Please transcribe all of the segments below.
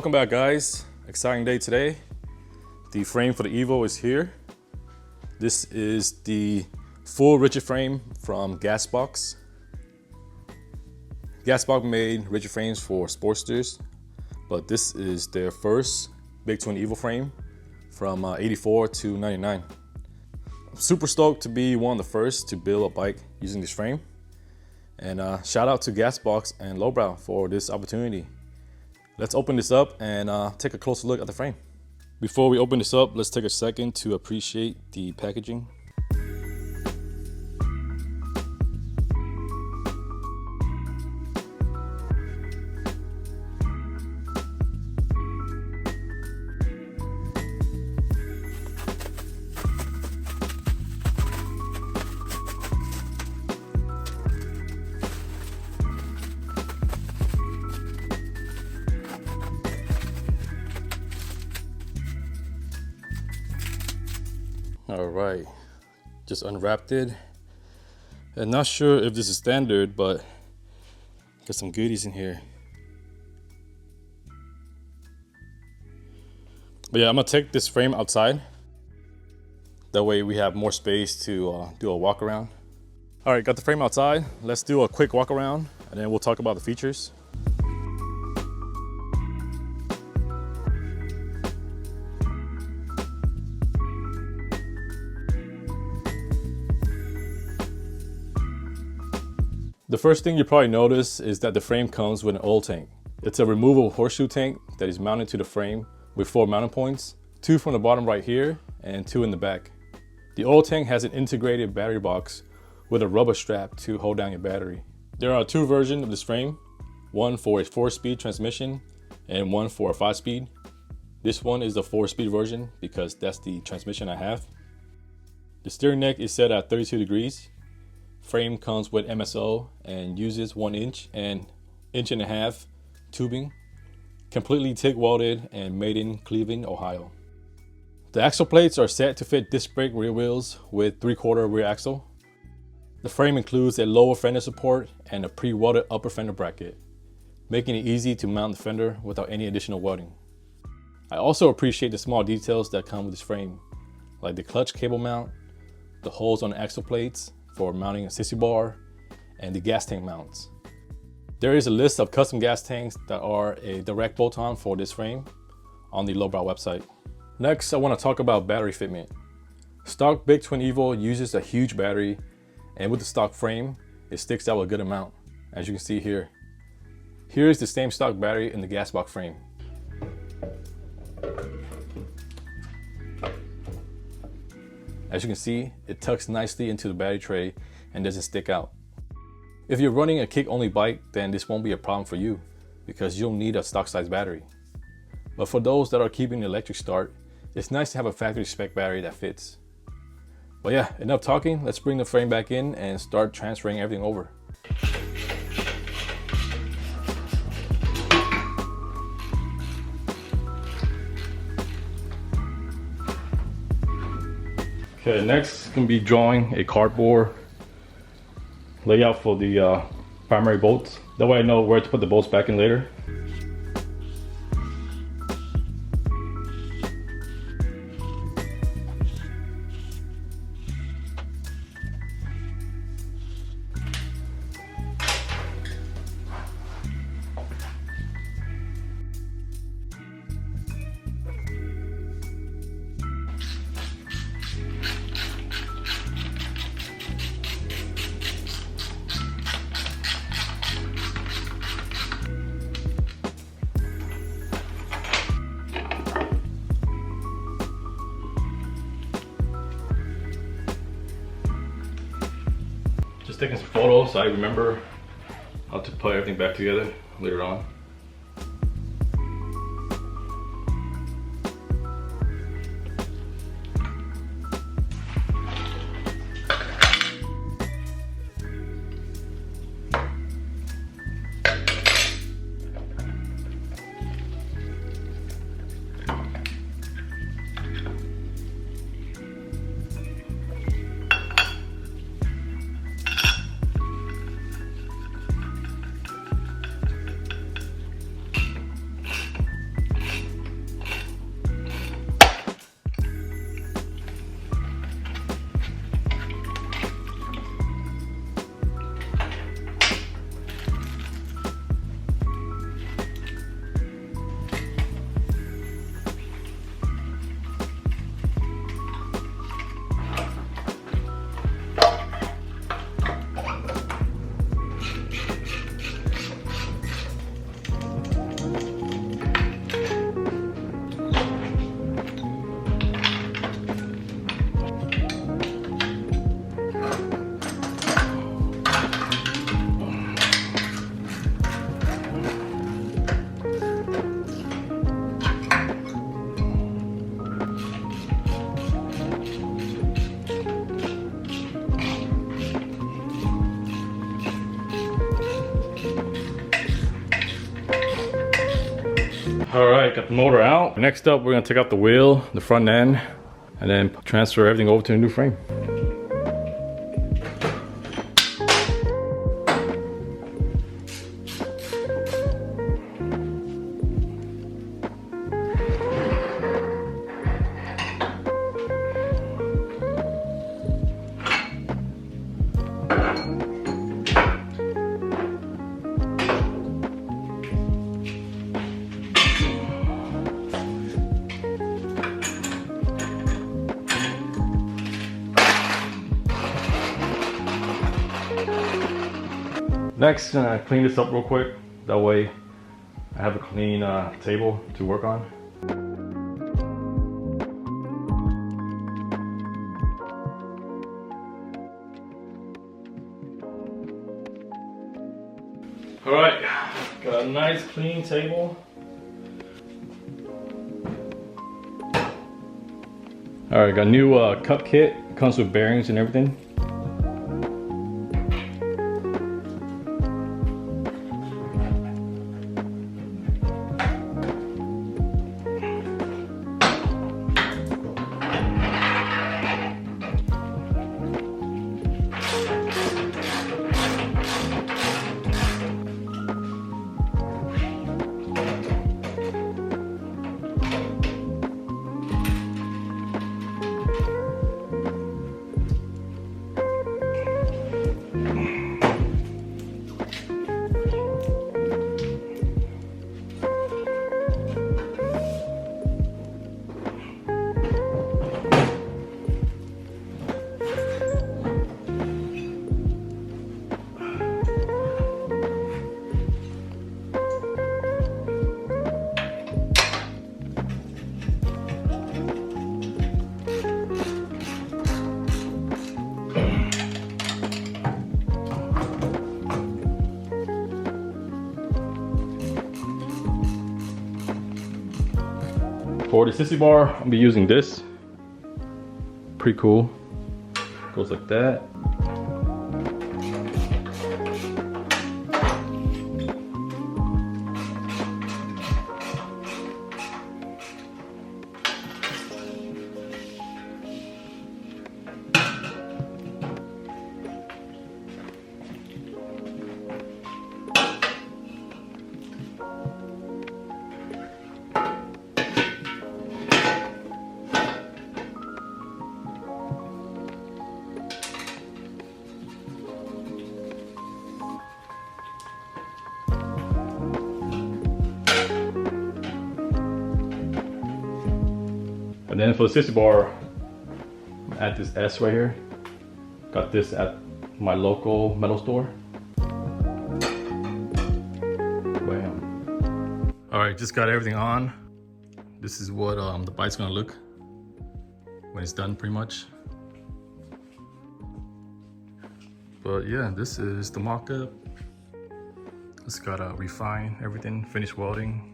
Welcome back, guys. Exciting day today. The frame for the Evo is here. This is the full rigid frame from Gasbox. Gasbox made rigid frames for Sportsters, but this is their first Big Twin Evo frame from 84 to 99. I'm super stoked to be one of the first to build a bike using this frame. And shout out to Gasbox and LowBrow for this opportunity. Let's open this up and take a closer look at the frame. Before we open this up, let's take a second to appreciate the packaging. All right, just unwrapped it. I'm not sure if this is standard, but got some goodies in here. But yeah, I'm gonna take this frame outside. That way we have more space to do a walk around. All right, got the frame outside. Let's do a quick walk around and then we'll talk about the features. The first thing you probably notice is that the frame comes with an oil tank. It's a removable horseshoe tank that is mounted to the frame with 4 mounting points, 2 from the bottom right here and 2 in the back. The oil tank has an integrated battery box with a rubber strap to hold down your battery. There are 2 versions of this frame, one for a 4-speed transmission and one for a 5-speed. This one is the 4-speed version because that's the transmission I have. The steering neck is set at 32 degrees. Frame comes with MSO and uses 1 inch and 1.5 inch tubing, completely TIG welded and made in Cleveland, Ohio. The axle plates are set to fit disc brake rear wheels with 3/4 rear axle. The frame includes a lower fender support and a pre-welded upper fender bracket, making it easy to mount the fender without any additional welding. I also appreciate the small details that come with this frame, like the clutch cable mount, the holes on the axle plates for mounting a sissy bar, and the gas tank mounts. There is a list of custom gas tanks that are a direct bolt-on for this frame on the LowBrow website. Next, I want to talk about battery fitment. Stock Big Twin Evo uses a huge battery, and with the stock frame, it sticks out a good amount, as you can see here. Here is the same stock battery in the Gasbox frame. As you can see, it tucks nicely into the battery tray and doesn't stick out. If you're running a kick-only bike, then this won't be a problem for you because you don't need a stock size battery. But for those that are keeping the electric start, it's nice to have a factory spec battery that fits. But yeah, enough talking. Let's bring the frame back in and start transferring everything over. Okay, next gonna be drawing a cardboard layout for the primary bolts. That way I know where to put the bolts back in later. Just taking some photos so I remember how to put everything back together later on. the motor out. Next up, we're gonna take out the wheel, the front end, and then transfer everything over to the new frame. Next, clean this up real quick. That way I have a clean table to work on. All right, got a nice clean table. All right, got a new cup kit. Comes with bearings and everything. For the sissy bar, I'll be using this. Pretty cool. Goes like that. And then for the sissy bar, add this S right here. Got this at my local metal store. Bam. All right, just got everything on. This is what the bike's gonna look when it's done, pretty much. But yeah, this is the mock-up. Just gotta refine everything, finish welding.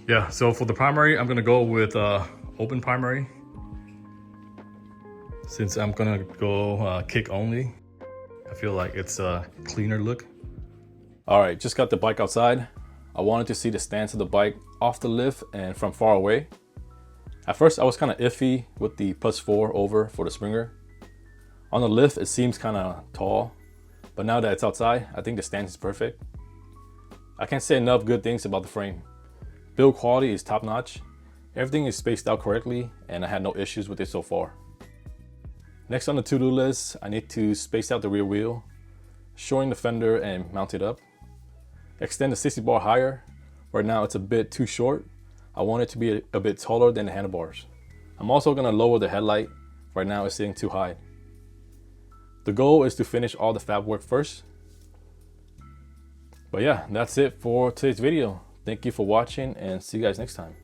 Yeah, so for the primary, I'm gonna go with open primary. Since I'm gonna go kick only, I feel like it's a cleaner look. All right, just got the bike outside. I wanted to see the stance of the bike off the lift and from far away. At first, I was kind of iffy with the +4 over for the Springer. On the lift, it seems kind of tall, but now that it's outside, I think the stance is perfect. I can't say enough good things about the frame. Build quality is top notch. Everything is spaced out correctly, and I had no issues with it so far. Next on the to-do list, I need to space out the rear wheel, shorten the fender and mount it up. Extend the sissy bar higher. Right now it's a bit too short. I want it to be a bit taller than the handlebars. I'm also gonna lower the headlight. Right now it's sitting too high. The goal is to finish all the fab work first. But yeah, that's it for today's video. Thank you for watching and see you guys next time.